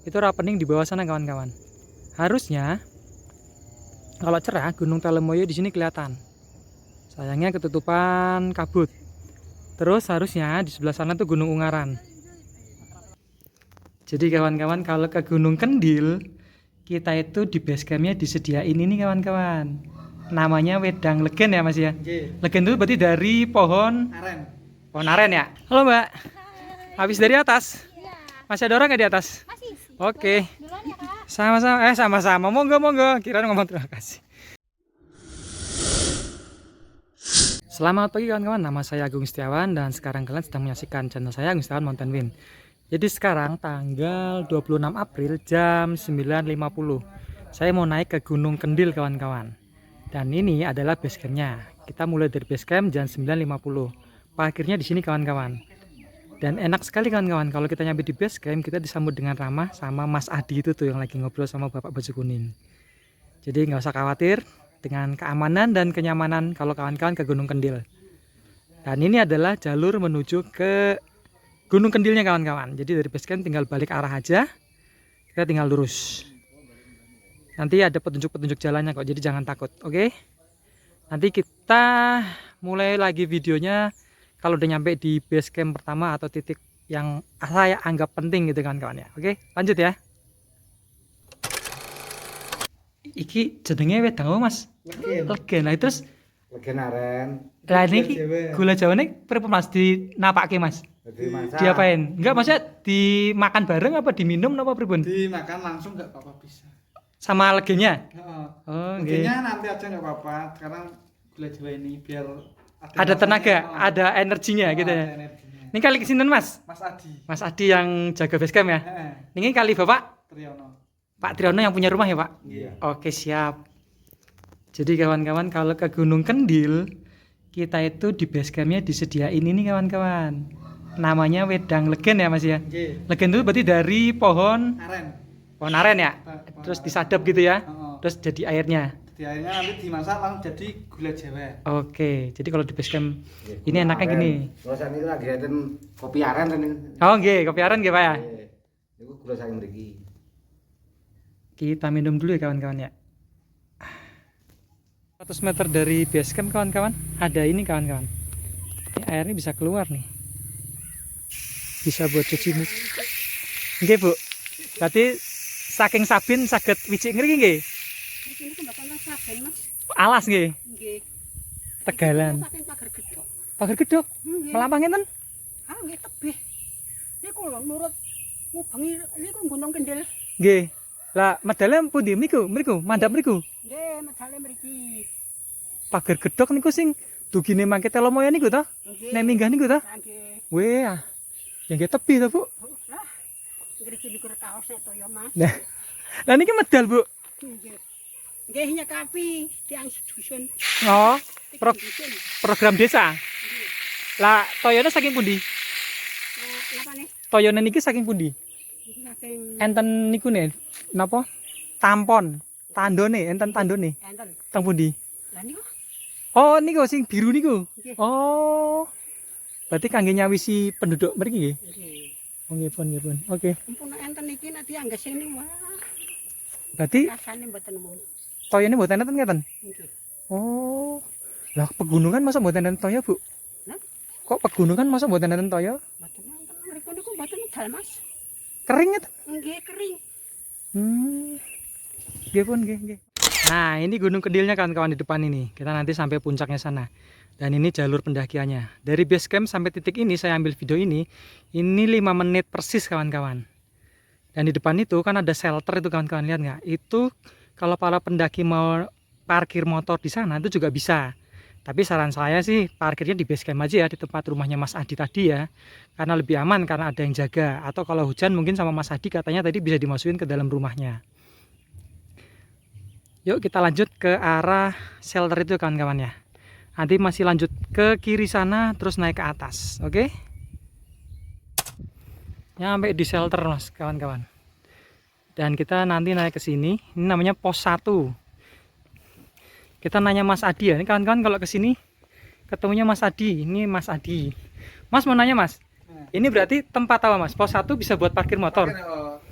Itu rapening di bawah sana kawan-kawan. Harusnya kalau cerah Gunung Telemoyo di sini kelihatan. Sayangnya ketutupan kabut. Terus harusnya di sebelah sana tuh Gunung Ungaran. Jadi kawan-kawan kalau ke Gunung Kendil, kita itu di base campnya disediain ini kawan-kawan. Namanya Wedang Legen ya Mas ya. Legen itu berarti dari pohon Aren. Pohon aren ya. Halo Mbak. Habis dari atas? Masih ada orang nggak di atas? Masih. Oke. Duluan ya, Kak. Sama-sama. Sama-sama. Monggo. Kirain ngomong terima kasih. Selamat pagi kawan-kawan. Nama saya Agung Setiawan dan sekarang kalian sedang menyaksikan channel saya Agung Setiawan Mountain Wind. Jadi sekarang tanggal 26 April jam 9.50. Saya mau naik ke Gunung Kendil kawan-kawan. Dan ini adalah base campnya. Kita mulai dari base camp jam 9.50. Parkirnya di sini kawan-kawan. Dan enak sekali kawan-kawan, kalau kita nyampe di base camp kita disambut dengan ramah sama Mas Adi itu tuh yang lagi ngobrol sama Bapak baju kuning. Jadi nggak usah khawatir dengan keamanan dan kenyamanan kalau kawan-kawan ke Gunung Kendil. Dan ini adalah jalur menuju ke Gunung Kendilnya kawan-kawan. Jadi dari base camp tinggal balik arah aja, kita tinggal lurus. Nanti ada petunjuk-petunjuk jalannya kok, jadi jangan takut, oke? Nanti kita mulai lagi videonya kalau udah nyampe di base camp pertama atau titik yang saya anggap penting gitu kan kawan ya. Oke, lanjut ya. Iki jenenge wedang apa Mas? Legen. Nah terus Legen aren. lah ini gula Jawa nih berapa Mas dinapake Mas? Diapain? Enggak maksudnya dimakan bareng apa diminum apa pripun? Dimakan langsung nggak apa-apa bisa. Sama legennya? Oh, legennya nanti aja nggak apa-apa. Sekarang gula Jawa ini biar ada tenaga, ada energinya gitu ya. Energinya. Ini kali kesinten Mas? Mas Adi. Mas Adi yang jaga base camp ya? Ini kali Bapak? Triyono. Pak Triyono yang punya rumah ya Pak? Iya. Oke siap. Jadi kawan-kawan kalau ke Gunung Kendil, kita itu di base campnya disediain ini kawan-kawan. Namanya Wedang Legen ya Mas ya? Legen itu berarti dari pohon Aren. Pohon aren ya? Terus disadap gitu ya? Oh. Terus jadi airnya? Di airnya nanti dimasak langsung jadi gula Jawa. Oke, jadi kalau di base camp ini enaknya gini. Terus ini lagi ada kopi aren ini. Oh nggih, kopi aren nggih Pak ya? Itu gula saking mriki. Kita minum dulu ya kawan-kawan ya. 100 meter dari base camp kawan-kawan, ada ini kawan-kawan. Ini airnya bisa keluar nih. Bisa buat cuci muka. Nggih Bu. Berarti saking sabin saged wicik ngriki nggih? Ini kan bakal saben, Mas. Alas nggih. Nggih. Tegalan. Saking pagar gedhok. Pagar gedhok. Nggih. Melampang ngenten? Ah, nggih tebih. Niku lho nurut ngubengi niku Gunung Kendil. Nggih. Lah medale pundi mriku? Mandhap mriku. Nggih, medale mriki. Pagar gedhok niku sing dugine mangke Telemoyo niku to? Nggih. Nek minggah niku to? Nggih. Weh, ya nggih tepi to, Bu. Lah, mriki niku kaos to ya, Mas. Nah. Lah niki medal, Bu. Nggih. Nggih nyekapi tiang dusun. Oh, Tiang dusun. program desa. Nggih. Lah toyone saking pundi? Napa nih? Toyone niki saking pundi? Iki saking Enten niku nih, napa? Tampon, tandone, enten tandone. enten. Teng pundi? Lah niku Oh, niku sing biru niku. nggih. Oh. Berarti kangge nyawisi penduduk mriki nggih? Nggih. Oh, nggih pun. Oke. Ampun enten iki nek diangges sini wah. Berarti Rasane mboten mung. toyone mboten enten ngeten? Nggih. Oh. Lah pegunungan masa mboten enten toya, Bu? Hah? Kok pegunungan masa mboten enten toya? Mboten enten mriku niku mboten medal, Mas. Kering ngeten? Nggih kering. Nggih pun, nggih. Nah, ini Gunung Kendilnya kawan-kawan di depan ini. Kita nanti sampai puncaknya sana. Dan ini jalur pendakiannya. Dari base camp sampai titik ini saya ambil video ini 5 menit persis kawan-kawan. Dan di depan itu kan ada shelter itu kawan-kawan, lihat nggak? Itu kalau para pendaki mau parkir motor di sana itu juga bisa. Tapi saran saya sih parkirnya di base camp aja ya, di tempat rumahnya Mas Adi tadi ya. Karena lebih aman karena ada yang jaga. Atau kalau hujan mungkin sama Mas Adi katanya tadi bisa dimasukin ke dalam rumahnya. Yuk kita lanjut ke arah shelter itu kawan-kawan ya. Nanti masih lanjut ke kiri sana terus naik ke atas, oke? Nyampe di shelter Mas kawan-kawan. Dan kita nanti naik ke sini. Ini namanya pos 1. Kita nanya Mas Adi ya. Ini kawan-kawan kalau ke sini ketemunya Mas Adi. Ini Mas Adi. Mas mau nanya Mas. Ini berarti tempat apa Mas? Pos 1 bisa buat parkir motor.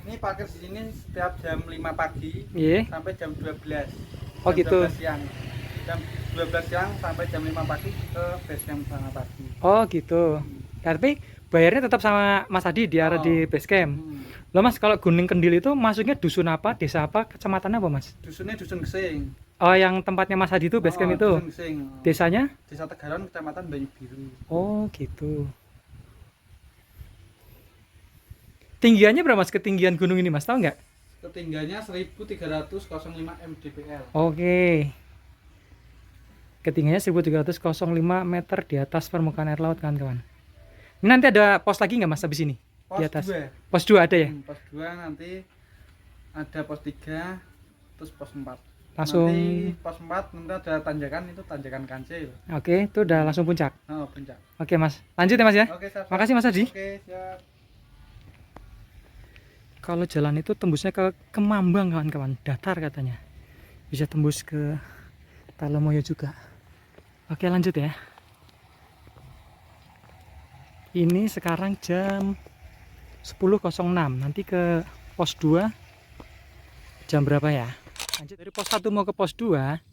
Ini parkir di sini setiap jam 5 pagi Iya. sampai jam 12. Oh, Jam gitu. 12 siang. Jam 12 siang sampai jam 5 pagi ke base camp sana pagi. Oh gitu. Tapi bayarnya tetap sama Mas Adi di arah di base camp. Loh Mas, kalau Gunung Kendil itu masuknya dusun apa, desa apa, kecamatan apa Mas? Dusunnya Dusun Gesing. Oh yang tempatnya Mas Adi itu base camp itu. Dusun Gesing. Desanya? Desa Tegaron, Kecamatan Banyu Biru. Oh gitu. Tinggiannya berapa Mas ketinggian gunung ini Mas, tahu nggak? Ketinggiannya 1305 mdpl. Oke. Ketinggiannya 1305 meter di atas permukaan air laut kawan-kawan. Ini nanti ada pos lagi nggak Mas habis ini? Pos Di atas. 2. Pos 2 ada ya? Pos 2 nanti ada pos 3 terus pos 4. Langsung. Nanti pos 4 nanti ada tanjakan, itu tanjakan Kancil. Oke, itu udah langsung puncak. Oh, puncak. Oke Mas, lanjut ya Mas ya. Oke, siap. Makasih Mas Adi. Oke, siap. Kalau jalan itu tembusnya ke Kemambang kawan-kawan, datar katanya. Bisa tembus ke Talomoyo juga. Oke lanjut ya. Ini sekarang jam 10.06. Nanti ke pos 2 jam berapa ya? Lanjut dari pos 1 mau ke pos 2.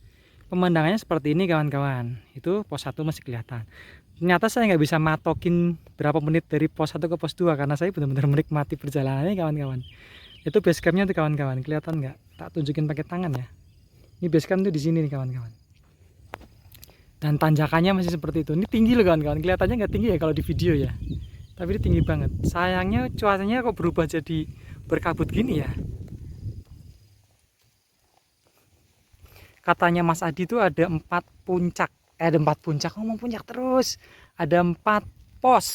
Pemandangannya seperti ini kawan-kawan. Itu pos 1 masih kelihatan. Ternyata saya nggak bisa matokin berapa menit dari pos 1 ke pos 2 karena saya benar-benar menikmati perjalanannya kawan-kawan. Itu base campnya tuh kawan-kawan, kelihatan nggak? Tak tunjukin pakai tangan ya. Ini base camp tuh di sini nih kawan-kawan. Dan tanjakannya masih seperti itu. Ini tinggi loh kawan-kawan. Kelihatannya nggak tinggi ya kalau di video ya. Tapi ini tinggi banget. Sayangnya cuacanya kok berubah jadi berkabut gini ya. Katanya Mas Adi tuh ada 4 puncak. Ada 4 puncak, ngomong puncak terus. Ada 4 pos.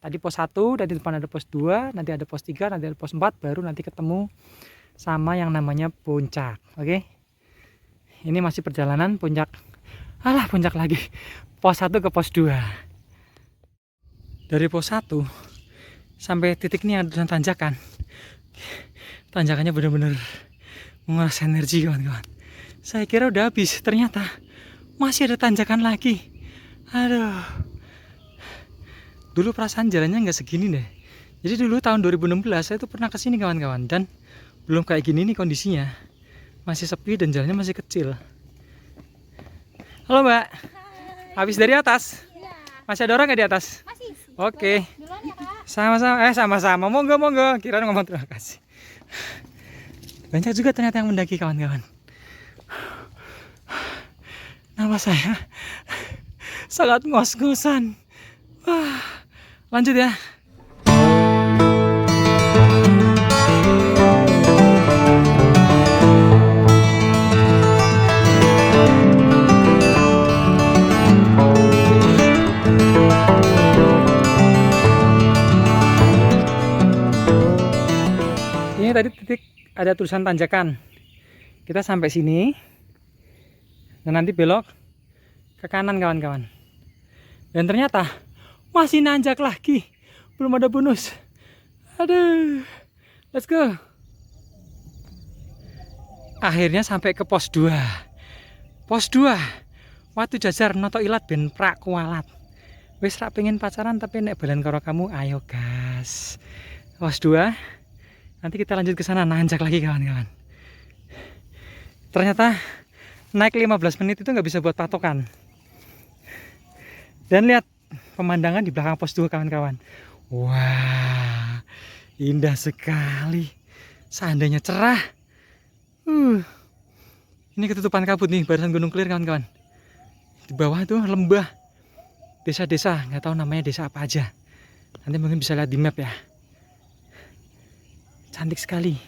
Tadi pos 1, dan di depan ada pos 2, nanti ada pos 3, nanti ada pos 4, baru nanti ketemu sama yang namanya puncak. Oke. Ini masih perjalanan puncak. Alah, puncak lagi. Pos 1 ke pos 2. Dari pos 1 sampai titik ini ada tanjakan. Tanjakannya benar-benar menguras energi kawan-kawan. Saya kira udah habis, ternyata masih ada tanjakan lagi. Aduh. Dulu perasaan jalannya nggak segini deh. Jadi dulu tahun 2016 saya tuh pernah kesini kawan-kawan. Dan belum kayak gini nih kondisinya. Masih sepi dan jalannya masih kecil. Halo Mbak. Habis dari atas? Masih ada orang nggak di atas? Masih. Oke. Duluan ya, Kak. Sama-sama. Sama-sama. Monggo, monggo. Kirain ngomong terima kasih. Banyak juga ternyata yang mendaki kawan-kawan. Nama saya sangat ngos-ngosan. Wah, lanjut ya. Ini tadi titik ada tulisan tanjakan. Kita sampai sini. Dan nanti belok ke kanan kawan-kawan. Dan ternyata masih nanjak lagi. Belum ada bonus. Aduh. Let's go. Akhirnya sampai ke pos 2. Pos 2. Watu jajar noto ilat ben prak kualat. Wis rak pengen pacaran tapi nek balan karo kamu ayo gas. Pos 2. Nanti kita lanjut ke sana nanjak lagi kawan-kawan. Ternyata naik 15 menit itu nggak bisa buat patokan. Dan lihat pemandangan di belakang pos 2 kawan-kawan. Wah, indah sekali. Seandainya cerah. Ini ketutupan kabut nih, barisan Gunung Kelir kawan-kawan. Di bawah tuh lembah. Desa-desa, nggak tahu namanya desa apa aja. Nanti mungkin bisa lihat di map ya. Cantik sekali.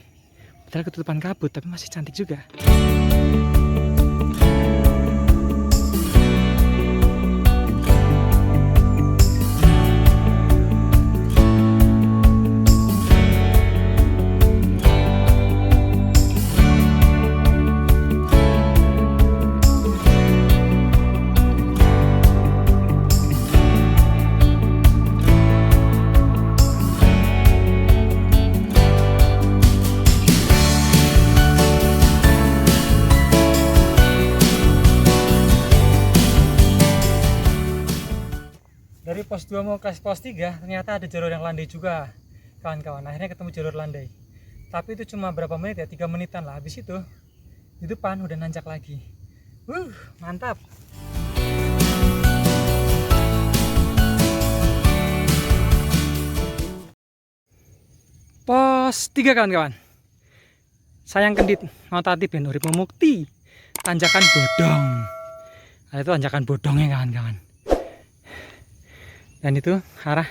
Padahal ketutupan kabut, tapi masih cantik juga. Dari pos 2 mau ke pos 3 ternyata ada jalur yang landai juga kawan-kawan. Akhirnya ketemu jalur landai. Tapi itu cuma berapa menit ya, 3 menitan lah. Habis itu di depan udah nanjak lagi. Mantap. Pos 3 kawan-kawan. Sayang kendit ngotati ben urip memukti. Tanjakan bodong. Nah, itu tanjakan bodongnya kawan-kawan. Dan itu arah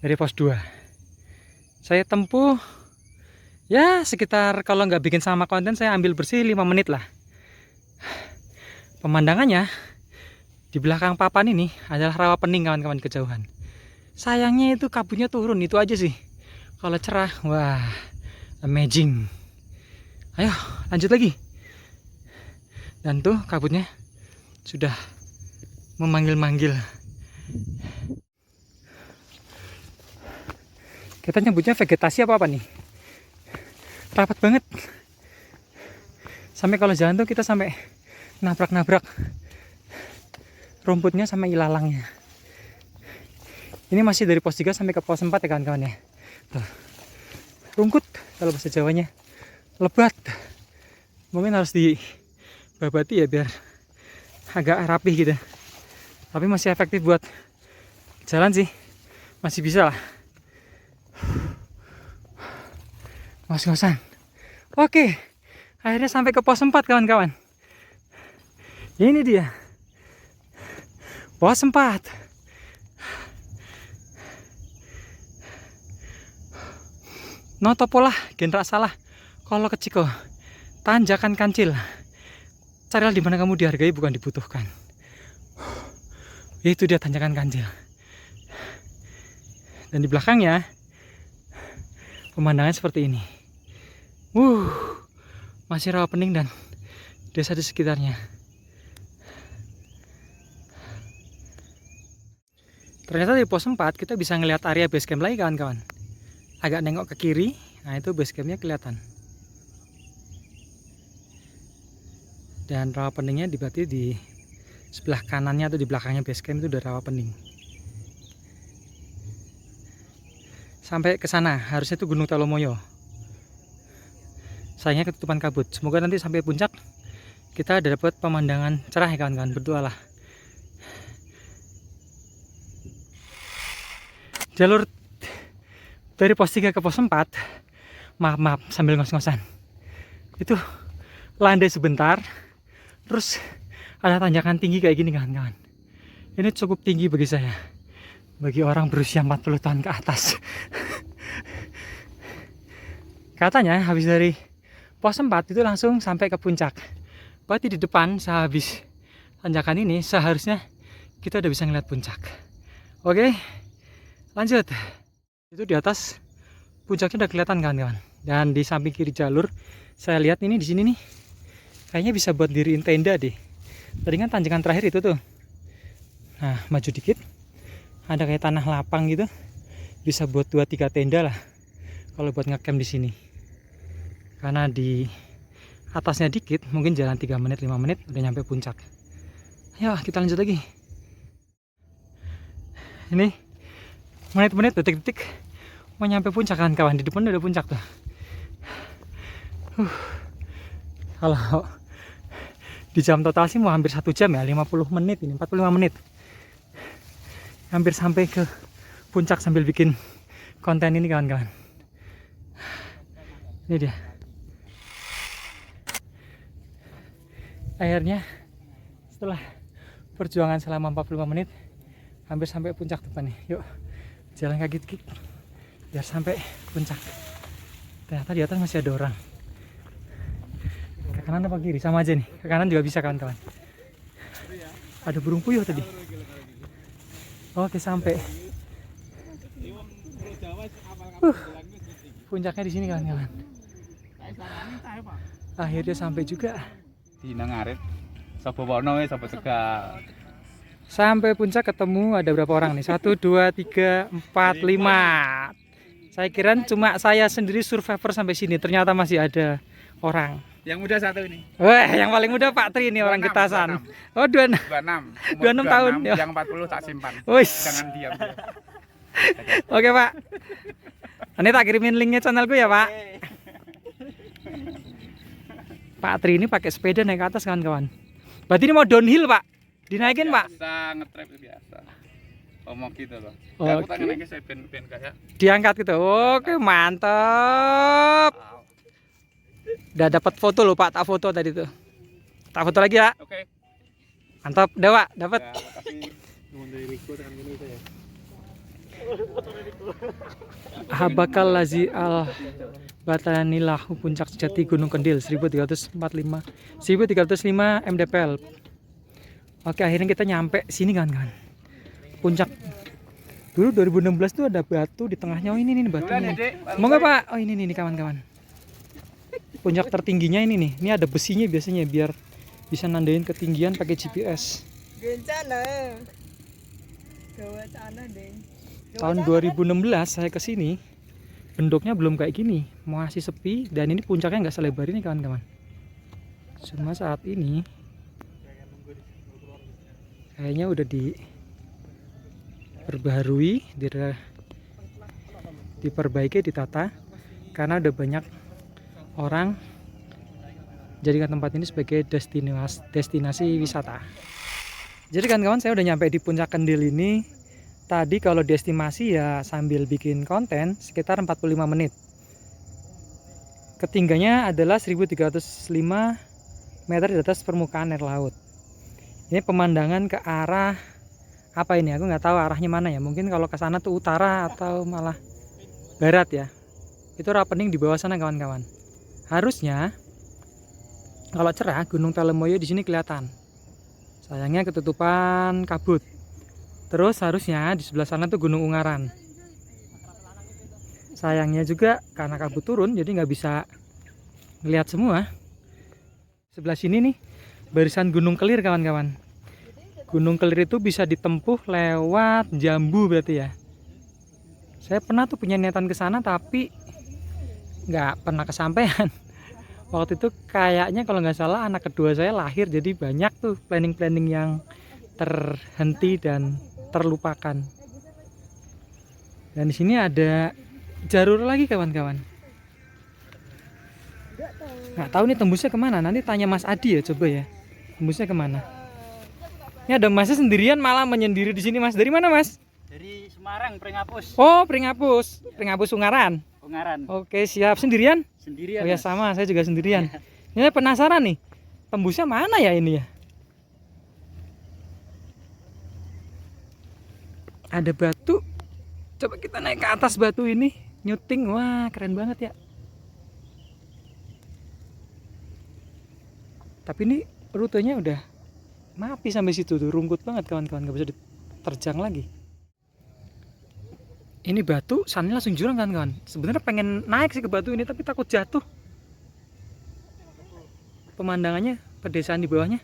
dari pos 2. Saya tempuh ya sekitar, kalau nggak bikin sama konten saya ambil bersih 5 menit lah. Pemandangannya di belakang papan ini adalah rawa pening kawan-kawan kejauhan. Sayangnya itu kabutnya turun, itu aja sih. Kalau cerah, wah, amazing. Ayo, lanjut lagi. Dan tuh kabutnya sudah memanggil-manggil. Kita nyebutnya vegetasi apa nih? Rapat banget. Sampai kalau jalan tuh kita sampai nabrak-nabrak rumputnya sama ilalangnya. Ini masih dari pos 3 sampai ke pos 4 ya kawan-kawan ya. Tuh. Rungkut kalau bahasa Jawanya. Lebat. Mungkin harus dibabati ya biar agak rapih gitu. Tapi masih efektif buat jalan sih. Masih bisa lah. Ngos-ngosan. Oke. Akhirnya sampai ke pos 4 kawan-kawan. Ini dia. Pos 4. Noto pola genrak salah. Kalau keciko tanjakan kancil. Carilah di mana kamu dihargai bukan dibutuhkan. Itu dia tanjakan kancil. Dan di belakangnya pemandangan seperti ini. Masih rawa pening dan desa di sekitarnya. Ternyata di pos 4 kita bisa ngelihat area base camp lagi kawan-kawan. Agak nengok ke kiri, nah itu base campnya kelihatan. Dan rawa peningnya berarti di sebelah kanannya atau di belakangnya base camp itu udah rawa pening. Sampai ke sana harusnya itu Gunung Talomoyo. Sayangnya ketutupan kabut. Semoga nanti sampai puncak kita ada dapat pemandangan cerah ya kawan-kawan. Berdoalah. Jalur dari pos 3 ke pos 4, maaf sambil ngos-ngosan, itu landai sebentar, terus ada tanjakan tinggi kayak gini kawan-kawan. Ini cukup tinggi bagi saya, bagi orang berusia 40 tahun ke atas. Katanya habis dari pos 4 itu langsung sampai ke puncak. Berarti di depan sehabis tanjakan ini seharusnya kita udah bisa ngeliat puncak. Oke, lanjut. Itu di atas puncaknya udah kelihatan kawan-kawan. Dan di samping kiri jalur saya lihat ini di sini nih kayaknya bisa buat diriin tenda deh. Tadi kan tanjakan terakhir itu tuh. Nah, maju dikit ada kayak tanah lapang gitu. Bisa buat 2-3 tenda lah kalau buat ngecamp di sini. Karena di atasnya dikit, mungkin jalan 3 menit 5 menit udah nyampe puncak. Ayo kita lanjut lagi. Ini menit-menit, detik-detik mau nyampe puncak kan kawan. Di depan udah puncak tuh. Kalau di jam total sih mau hampir 1 jam ya, 50 menit ini, 45 menit. Hampir sampai ke puncak sambil bikin konten ini kawan-kawan. Ini dia. Akhirnya setelah perjuangan selama 45 menit hampir sampai puncak depan nih. Yuk jalan kaki dikit biar sampai puncak. Ternyata di atas masih ada orang. Ke kanan apa kiri sama aja nih. Ke kanan juga bisa kawan-kawan. Ada burung puyuh tadi. Oke sampai. Puncaknya di sini kawan-kawan. Akhirnya sampai juga. Di Nangarit, Sopo Wono, Sopo Tegal. Sampai puncak ketemu ada berapa orang nih? 1, 2, 3, 4, 5. Saya kira cuma saya sendiri survivor sampai sini. Ternyata masih ada orang. Yang muda satu ini. Wah, yang paling muda Pak Tri ini orang Getasan. Oh, 26. 26 tahun. Yang 40 tak simpan. Wis. Jangan diam. Oke, Pak. Ini tak kirimin linknya channelku ya, Pak. Pak Tri ini pakai sepeda naik ke atas kawan-kawan. Berarti ini mau downhill Pak? Dinaikin Pak? Biasa ngetrap biasa. Ngomong gitu loh. Oke. Aku tangannya saya pen kayak. Diangkat gitu. Oke mantap. Udah dapat foto loh Pak, tak foto tadi tuh. Tak foto lagi ya. Oke. Mantap, udah Pak, dapat. Ya, makasih. Habakal lazi al batanilahu puncak sejati Gunung Kendil 1305 mdpl. Oke, akhirnya kita nyampe sini kawan-kawan. Puncak. Dulu 2016 tuh ada batu di tengahnya. Oh ini nih batunya. Mau nggak Pak? Oh ini nih kawan-kawan. Puncak tertingginya ini nih. Ini ada besinya biasanya biar bisa nandain ketinggian pakai GPS. Gencana. Gawa tanah deh. Tahun 2016 saya ke sini, bentuknya belum kayak gini, masih sepi dan ini puncaknya nggak selebar ini kawan-kawan. Cuma saat ini kayaknya udah diperbaharui, diperbaiki, ditata karena udah banyak orang jadikan tempat ini sebagai destinasi wisata. Jadi kawan-kawan saya udah nyampe di puncak Kendil ini. Tadi kalau diestimasi ya sambil bikin konten sekitar 45 menit. Ketinggiannya adalah 1305 meter di atas permukaan air laut. Ini pemandangan ke arah apa ini? Aku nggak tahu arahnya mana ya. Mungkin kalau ke sana tuh utara atau malah barat ya. Itu Rapening di bawah sana kawan-kawan. Harusnya kalau cerah Gunung Telemoyo di sini kelihatan. Sayangnya ketutupan kabut. Terus harusnya di sebelah sana tuh Gunung Ungaran. Sayangnya juga karena kabut turun jadi nggak bisa ngelihat semua. Sebelah sini nih barisan Gunung Kelir kawan-kawan. Gunung Kelir itu bisa ditempuh lewat Jambu berarti ya. Saya pernah tuh punya niatan ke sana tapi nggak pernah kesampaian. Waktu itu kayaknya kalau nggak salah anak kedua saya lahir jadi banyak tuh planning-planning yang terhenti dan terlupakan. Dan di sini ada jalur lagi kawan-kawan. Nggak tahu nih tembusnya kemana. Nanti tanya Mas Adi ya coba ya. Tembusnya kemana? Ini ada Masnya sendirian malah menyendiri di sini Mas. Dari mana Mas? Dari Semarang, Pringapus. Oh Pringapus, Pringapus Ungaran. Ungaran. Oke siap. Sendirian? Sendirian. Oh ya Mas. sama, saya juga sendirian. Ini penasaran nih. Tembusnya mana ya ini ya? Ada batu. Coba kita naik ke atas batu ini, nyuting. Wah, keren banget ya. Tapi ini rutenya udah mati sampai situ tuh, rumput banget kawan-kawan, nggak bisa diterjang lagi. Ini batu, sana langsung jurang kawan-kawan. Sebenarnya pengen naik sih ke batu ini, tapi takut jatuh. Pemandangannya, pedesaan di bawahnya.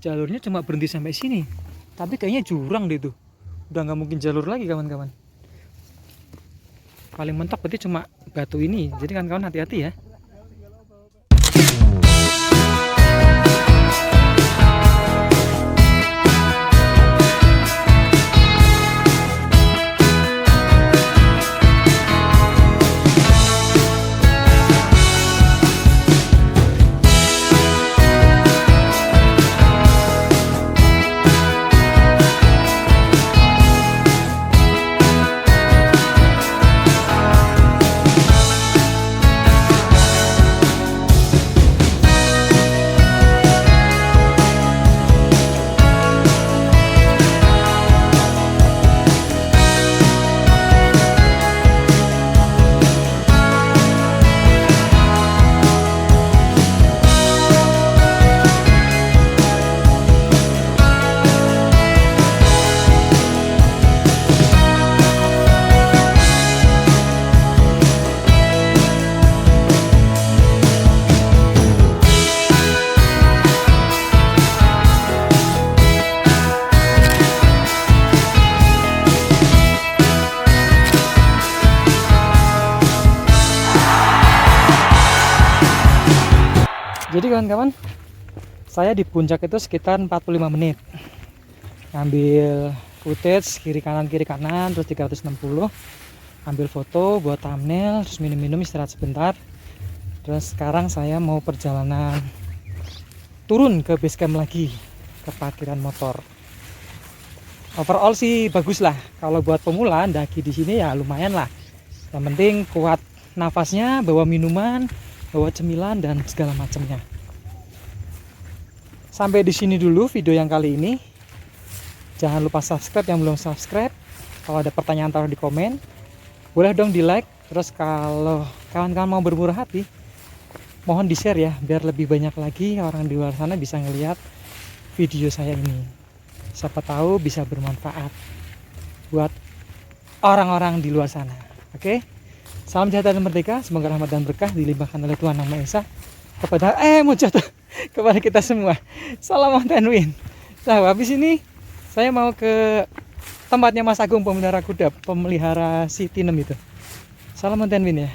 Jalurnya cuma berhenti sampai sini. Tapi kayaknya jurang deh tuh. Udah nggak mungkin jalur lagi kawan-kawan. Paling mentok berarti cuma batu ini. Jadi kawan-kawan hati-hati ya. Jadi kawan-kawan, saya di puncak itu sekitar 45 menit. Ngambil footage kiri kanan terus 360. Ambil foto buat thumbnail, terus minum-minum istirahat sebentar. Terus sekarang saya mau perjalanan turun ke base camp lagi, ke parkiran motor. Overall sih bagus lah. Kalau buat pemula daki di sini ya lumayan lah. Yang penting kuat nafasnya, bawa minuman, bawa cemilan dan segala macamnya. Sampai di sini dulu video yang kali ini. Jangan lupa subscribe yang belum subscribe. Kalau ada pertanyaan taruh di komen. Boleh dong di like. Terus kalau kawan-kawan mau bermurah hati, mohon di share ya, biar lebih banyak lagi orang di luar sana bisa ngelihat video saya ini. Siapa tahu bisa bermanfaat buat orang-orang di luar sana. Oke? Salam sejahtera dan merdeka, semoga rahmat dan berkah dilimpahkan oleh Tuhan Yang Maha Esa kepada mau jatuh kepada kita semua. Salam Mountain Win. Nah, habis ini saya mau ke tempatnya Mas Agung, pemelihara kuda, pemelihara si Tinem itu. Salam Mountain Win ya.